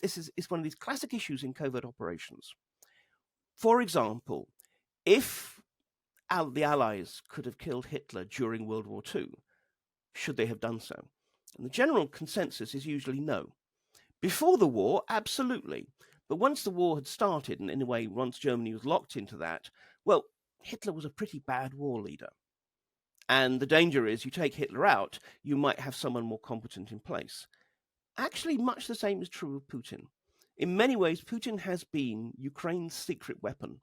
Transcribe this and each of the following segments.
is one of these classic issues in covert operations. For example, if the Allies could have killed Hitler during World War II, should they have done so? And the general consensus is usually no. Before the war, absolutely. But once the war had started, and in a way, once Germany was locked into that, well, Hitler was a pretty bad war leader. And the danger is you take Hitler out, you might have someone more competent in place. Actually, much the same is true of Putin. In many ways, Putin has been Ukraine's secret weapon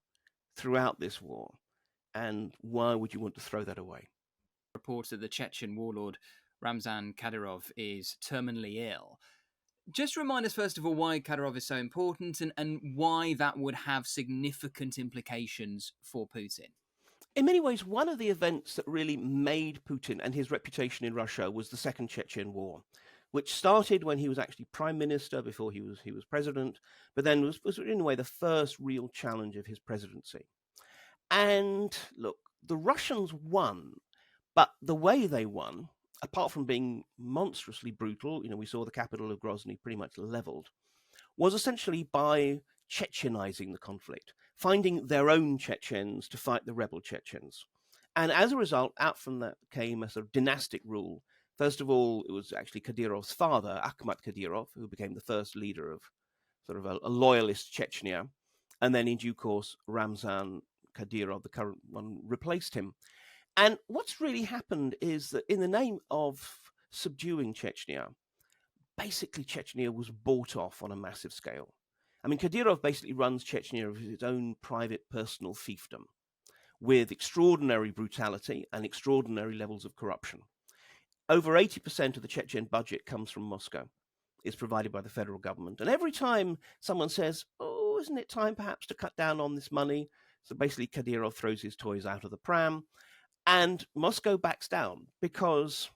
throughout this war. And why would you want to throw that away? Reports that the Chechen warlord Ramzan Kadyrov is terminally ill. Just remind us, first of all, why Kadyrov is so important and why that would have significant implications for Putin. In many ways, one of the events that really made Putin and his reputation in Russia was the Second Chechen War, which started when he was actually prime minister before he was president, but then was in a way the first real challenge of his presidency. And look, the Russians won, but the way they won, apart from being monstrously brutal, we saw the capital of Grozny pretty much leveled, was essentially by Chechenizing the conflict, finding their own Chechens to fight the rebel Chechens. And as a result, out from that came a sort of dynastic rule. First of all, it was actually Kadyrov's father, Akhmat Kadyrov, who became the first leader of sort of a loyalist Chechnya. And then in due course, Ramzan Kadyrov, the current one, replaced him. And what's really happened is that in the name of subduing Chechnya, basically Chechnya was bought off on a massive scale. I mean, Kadyrov basically runs Chechnya of his own private personal fiefdom with extraordinary brutality and extraordinary levels of corruption. Over 80% of the Chechen budget comes from Moscow. It's provided by the federal government. And every time someone says, oh, isn't it time perhaps to cut down on this money? So basically Kadyrov throws his toys out of the pram and Moscow backs down because,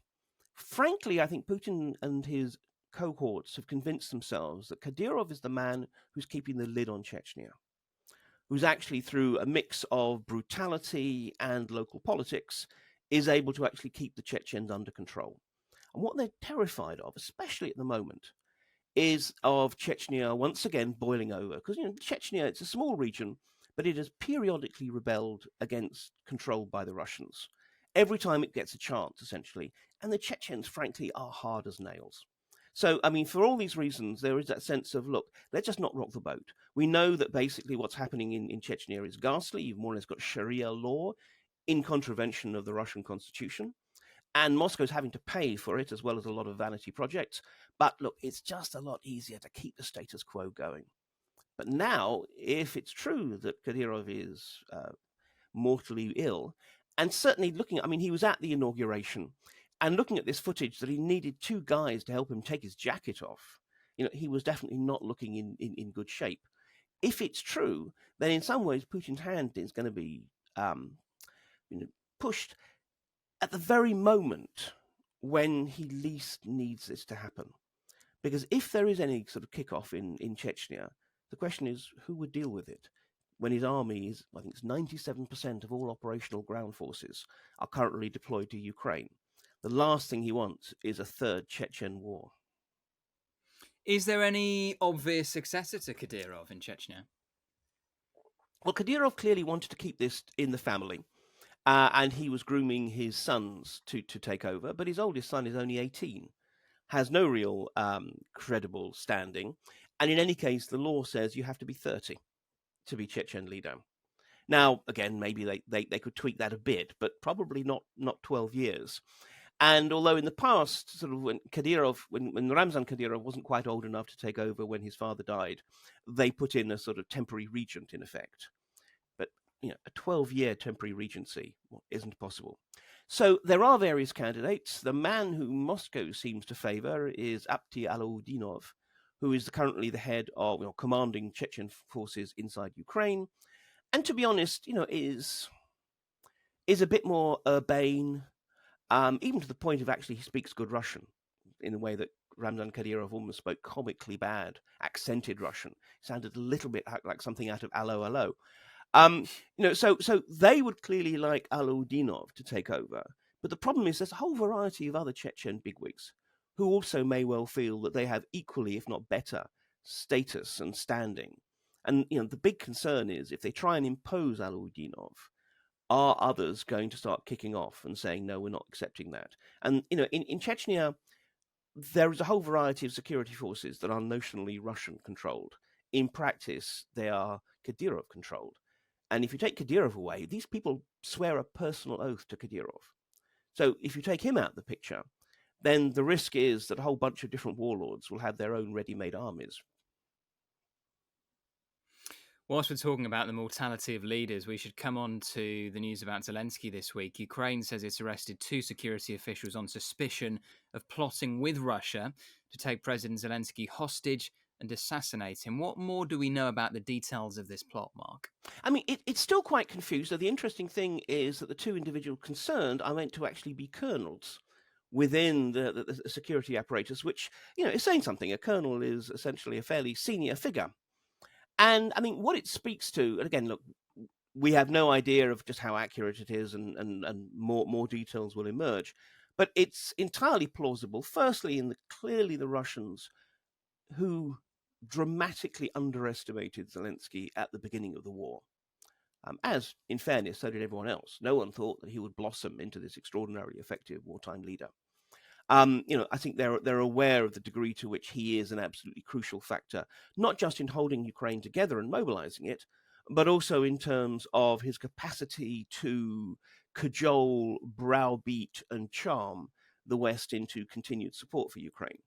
frankly, I think Putin and his cohorts have convinced themselves that Kadyrov is the man who's keeping the lid on Chechnya, who's actually, through a mix of brutality and local politics, is able to actually keep the Chechens under control. And what they're terrified of, especially at the moment, is of Chechnya once again boiling over. Because, Chechnya, it's a small region, but it has periodically rebelled against control by the Russians. Every time it gets a chance, essentially. And the Chechens, frankly, are hard as nails. So, I mean, for all these reasons, there is that sense of, look, let's just not rock the boat. We know that basically what's happening in Chechnya is ghastly. You've more or less got Sharia law in contravention of the Russian constitution. And Moscow's having to pay for it, as well as a lot of vanity projects. But look, it's just a lot easier to keep the status quo going. But now, if it's true that Kadyrov is mortally ill, and certainly looking, I mean, he was at the inauguration, and looking at this footage that he needed two guys to help him take his jacket off, he was definitely not looking in good shape. If it's true, then in some ways Putin's hand is going to be pushed at the very moment when he least needs this to happen. Because if there is any sort of kickoff in Chechnya, the question is who would deal with it when his army is, I think it's 97% of all operational ground forces are currently deployed to Ukraine. The last thing he wants is a third Chechen war. Is there any obvious successor to Kadyrov in Chechnya? Well, Kadyrov clearly wanted to keep this in the family, and he was grooming his sons to take over, but his oldest son is only 18, has no real credible standing, and in any case, the law says you have to be 30 to be Chechen leader. Now, again, maybe they could tweak that a bit, but probably not 12 years. And although in the past, sort of when Ramzan Kadyrov wasn't quite old enough to take over when his father died, they put in a sort of temporary regent in effect. But a 12-year temporary regency isn't possible. So there are various candidates. The man who Moscow seems to favor is Apti Alaudinov, who is currently the head of commanding Chechen forces inside Ukraine, and to be honest, is a bit more urbane. Even to the point of actually he speaks good Russian in a way that Ramzan Kadyrov almost spoke comically bad, accented Russian. It sounded a little bit like something out of Allo Allo. So they would clearly like Alaudinov to take over. But the problem is there's a whole variety of other Chechen bigwigs who also may well feel that they have equally, if not better, status and standing. And the big concern is if they try and impose Aludinov, are others going to start kicking off and saying, no, we're not accepting that? And in Chechnya, there is a whole variety of security forces that are notionally Russian controlled. In practice, they are Kadyrov controlled. And if you take Kadyrov away, these people swear a personal oath to Kadyrov. So if you take him out of the picture, then the risk is that a whole bunch of different warlords will have their own ready-made armies. Whilst we're talking about the mortality of leaders, we should come on to the news about Zelensky this week. Ukraine says it's arrested 2 security officials on suspicion of plotting with Russia to take President Zelensky hostage and assassinate him. What more do we know about the details of this plot, Mark? I mean, it's still quite confused. So the interesting thing is that the 2 individuals concerned are meant to actually be colonels within the security apparatus, which, is saying something. A colonel is essentially a fairly senior figure. And I mean, what it speaks to, and again, look, we have no idea of just how accurate it is, and more details will emerge. But it's entirely plausible. Firstly, clearly the Russians, who dramatically underestimated Zelensky at the beginning of the war, as in fairness, so did everyone else. No one thought that he would blossom into this extraordinarily effective wartime leader. I think they're aware of the degree to which he is an absolutely crucial factor, not just in holding Ukraine together and mobilizing it, but also in terms of his capacity to cajole, browbeat, and charm the West into continued support for Ukraine.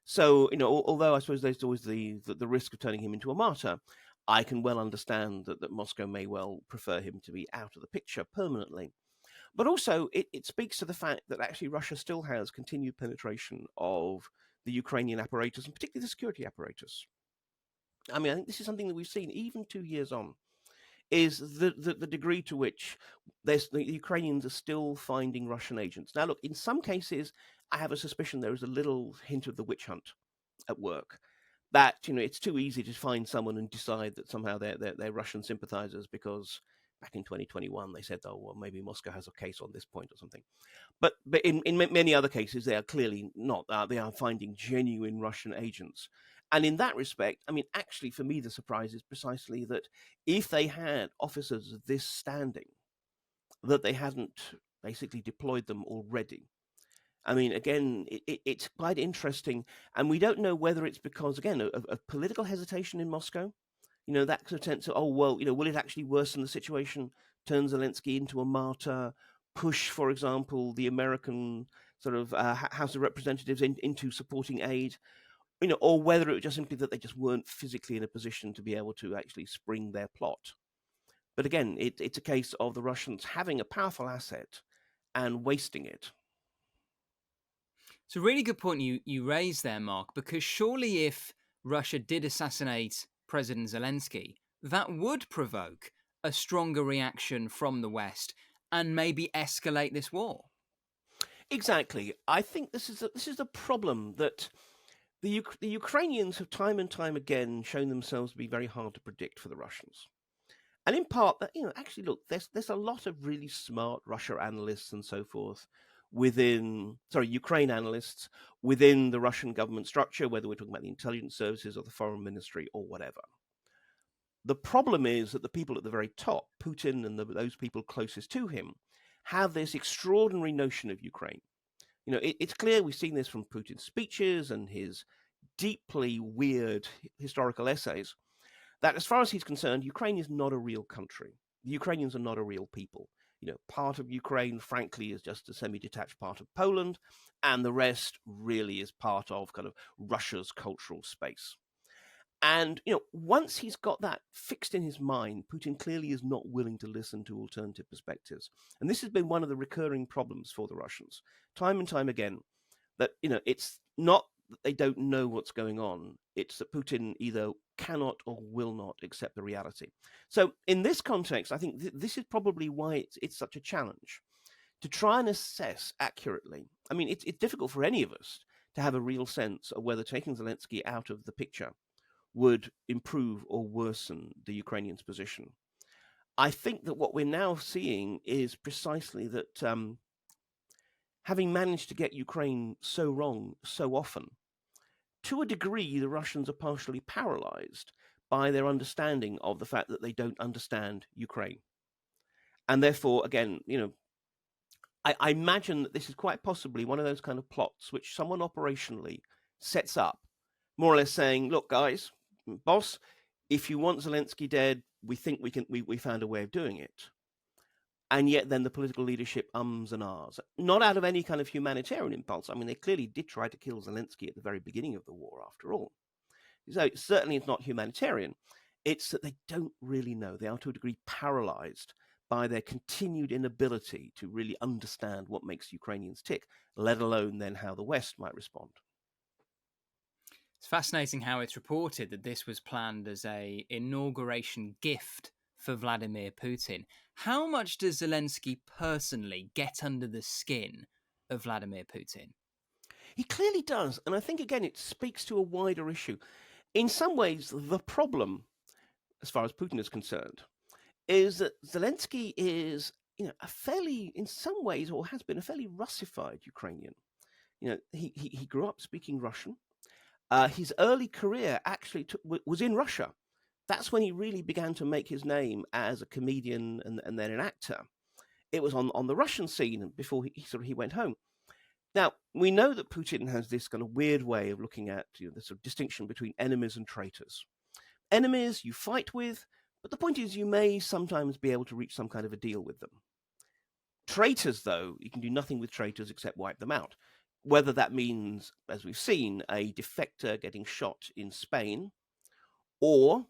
So, although I suppose there's always the risk of turning him into a martyr, I can well understand that Moscow may well prefer him to be out of the picture permanently. But also, it speaks to the fact that actually Russia still has continued penetration of the Ukrainian apparatus, and particularly the security apparatus. I mean, I think this is something that we've seen even 2 years on, is the degree to which the Ukrainians are still finding Russian agents. Now, look, in some cases, I have a suspicion there is a little hint of the witch hunt at work. That, it's too easy to find someone and decide that somehow they're Russian sympathizers because back in 2021 they said, oh, well, maybe Moscow has a case on this point or something. But in many other cases, they are clearly not. They are finding genuine Russian agents. And in that respect, I mean, actually, for me, the surprise is precisely that if they had officers of this standing, that they hadn't basically deployed them already. I mean, again, it's quite interesting. And we don't know whether it's because, again, of political hesitation in Moscow. That sort of sense of, oh, well, will it actually worsen the situation, turn Zelensky into a martyr, push, for example, the American sort of House of Representatives into supporting aid, or whether it was just simply that they just weren't physically in a position to be able to actually spring their plot. But again, it's a case of the Russians having a powerful asset and wasting it. It's a really good point you raised there, Mark, because surely if Russia did assassinate President Zelensky, that would provoke a stronger reaction from the West and maybe escalate this war. Exactly. I think this is a problem that the Ukrainians have time and time again shown themselves to be very hard to predict for the Russians. And in part that, actually, look, there's a lot of really smart Russia analysts and so forth Ukraine analysts within the Russian government structure, whether we're talking about the intelligence services or the foreign ministry or whatever. The problem is that the people at the very top, Putin and those people closest to him, have this extraordinary notion of Ukraine. It's clear, we've seen this from Putin's speeches and his deeply weird historical essays, that as far as he's concerned, Ukraine is not a real country. The Ukrainians are not a real people. Part of Ukraine, frankly, is just a semi-detached part of Poland, and the rest really is part of kind of Russia's cultural space. And, once he's got that fixed in his mind, Putin clearly is not willing to listen to alternative perspectives. And this has been one of the recurring problems for the Russians, time and time again, that, it's not that they don't know what's going on. It's that Putin either cannot or will not accept the reality. So in this context, I think this is probably why it's such a challenge to try and assess accurately. I mean, it's difficult for any of us to have a real sense of whether taking Zelensky out of the picture would improve or worsen the Ukrainians' position. I think that what we're now seeing is precisely that having managed to get Ukraine so wrong so often, to a degree, the Russians are partially paralyzed by their understanding of the fact that they don't understand Ukraine. And therefore, again, I imagine that this is quite possibly one of those kind of plots which someone operationally sets up, more or less saying, look, guys, boss, if you want Zelensky dead, we think we found a way of doing it. And yet then the political leadership ums and ahs, not out of any kind of humanitarian impulse. I mean, they clearly did try to kill Zelensky at the very beginning of the war, after all. So certainly it's not humanitarian. It's that they don't really know. They are to a degree paralyzed by their continued inability to really understand what makes Ukrainians tick, let alone then how the West might respond. It's fascinating how it's reported that this was planned as a inauguration gift for Vladimir Putin. How much does Zelensky personally get under the skin of Vladimir Putin? He clearly does. And I think, again, it speaks to a wider issue. In some ways, the problem, as far as Putin is concerned, is that Zelensky is, a fairly, in some ways, or has been a fairly Russified Ukrainian. He grew up speaking Russian. His early career actually was in Russia. That's when he really began to make his name as a comedian and then an actor. It was on the Russian scene before he went home. Now, we know that Putin has this kind of weird way of looking at the sort of distinction between enemies and traitors. Enemies you fight with, but the point is you may sometimes be able to reach some kind of a deal with them. Traitors, though, you can do nothing with traitors except wipe them out. Whether that means, as we've seen, a defector getting shot in Spain, or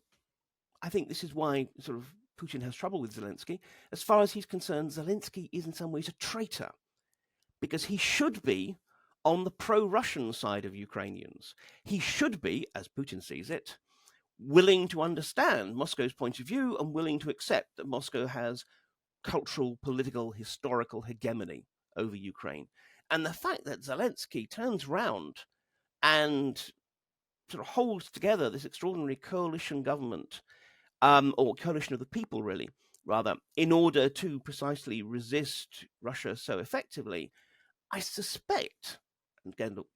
I think this is why sort of Putin has trouble with Zelensky. As far as he's concerned, Zelensky is in some ways a traitor, because he should be on the pro-Russian side of Ukrainians. He should be, as Putin sees it, willing to understand Moscow's point of view and willing to accept that Moscow has cultural, political, historical hegemony over Ukraine. And the fact that Zelensky turns round and sort of holds together this extraordinary coalition government, or coalition of the people, really, rather, in order to precisely resist Russia so effectively, I suspect, and again, look,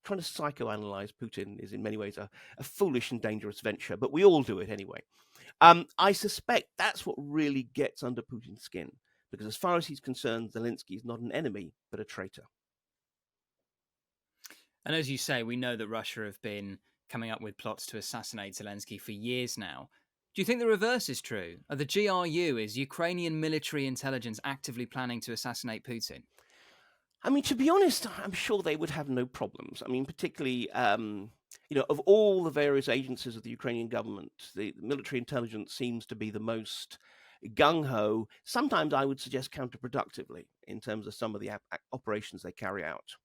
trying to psychoanalyze Putin is in many ways a foolish and dangerous venture, but we all do it anyway. I suspect that's what really gets under Putin's skin, because as far as he's concerned, Zelensky is not an enemy, but a traitor. And as you say, we know that Russia have been coming up with plots to assassinate Zelensky for years now. Do you think the reverse is true? Are the GRU, is Ukrainian military intelligence actively planning to assassinate Putin? I mean, to be honest, I'm sure they would have no problems. I mean, particularly, of all the various agencies of the Ukrainian government, the military intelligence seems to be the most gung-ho, sometimes I would suggest counterproductively in terms of some of the operations they carry out.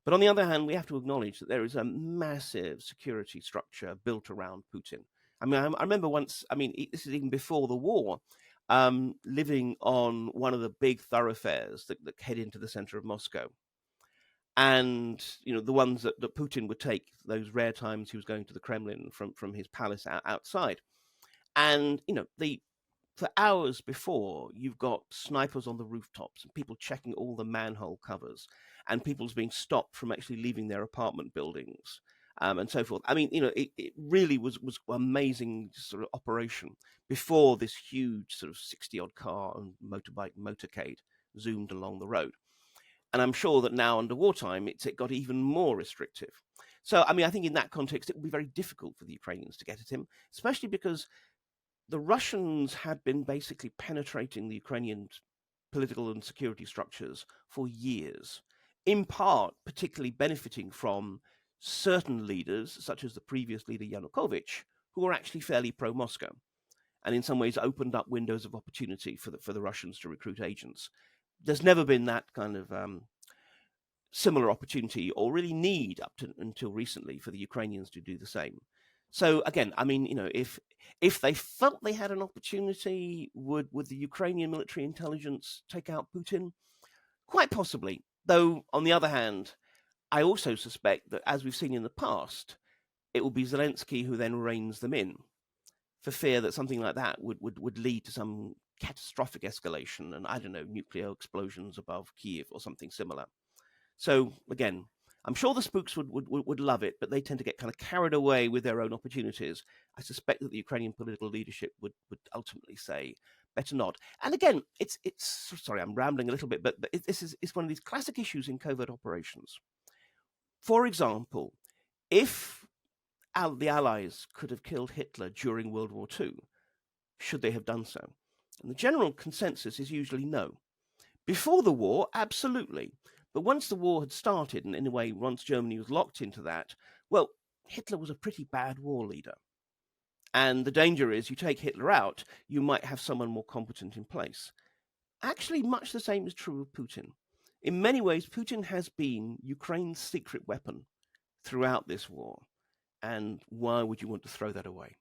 But on the other hand, we have to acknowledge that there is a massive security structure built around Putin. I mean, I remember once, this is even before the war, living on one of the big thoroughfares that head into the center of Moscow. And, the ones that Putin would take those rare times he was going to the Kremlin from his palace outside. And, for hours before, you've got snipers on the rooftops and people checking all the manhole covers and people's being stopped from actually leaving their apartment buildings, and so forth. I mean, it really was amazing sort of operation before this huge sort of 60-odd car and motorbike motorcade zoomed along the road. And I'm sure that now under wartime, it got even more restrictive. So, I think in that context, it would be very difficult for the Ukrainians to get at him, especially because the Russians had been basically penetrating the Ukrainian political and security structures for years, in part particularly benefiting from certain leaders, such as the previous leader Yanukovych, who were actually fairly pro-Moscow, and in some ways opened up windows of opportunity for the Russians to recruit agents. There's never been that kind of similar opportunity or really need until recently for the Ukrainians to do the same. So again, if they felt they had an opportunity, would the Ukrainian military intelligence take out Putin? Quite possibly. Though, on the other hand, I also suspect that, as we've seen in the past, it will be Zelensky who then reins them in, for fear that something like that would lead to some catastrophic escalation and, I don't know, nuclear explosions above Kyiv or something similar. So, again, I'm sure the spooks would love it, but they tend to get kind of carried away with their own opportunities. I suspect that the Ukrainian political leadership would ultimately say, better not. And again, it's sorry, I'm rambling a little bit, but this is one of these classic issues in covert operations. For example, if the Allies could have killed Hitler during World War II, should they have done so? And the general consensus is usually no. Before the war, absolutely. But once the war had started, and in a way, once Germany was locked into that, well, Hitler was a pretty bad war leader. And the danger is you take Hitler out, you might have someone more competent in place. Actually, much the same is true of Putin. In many ways, Putin has been Ukraine's secret weapon throughout this war. And why would you want to throw that away?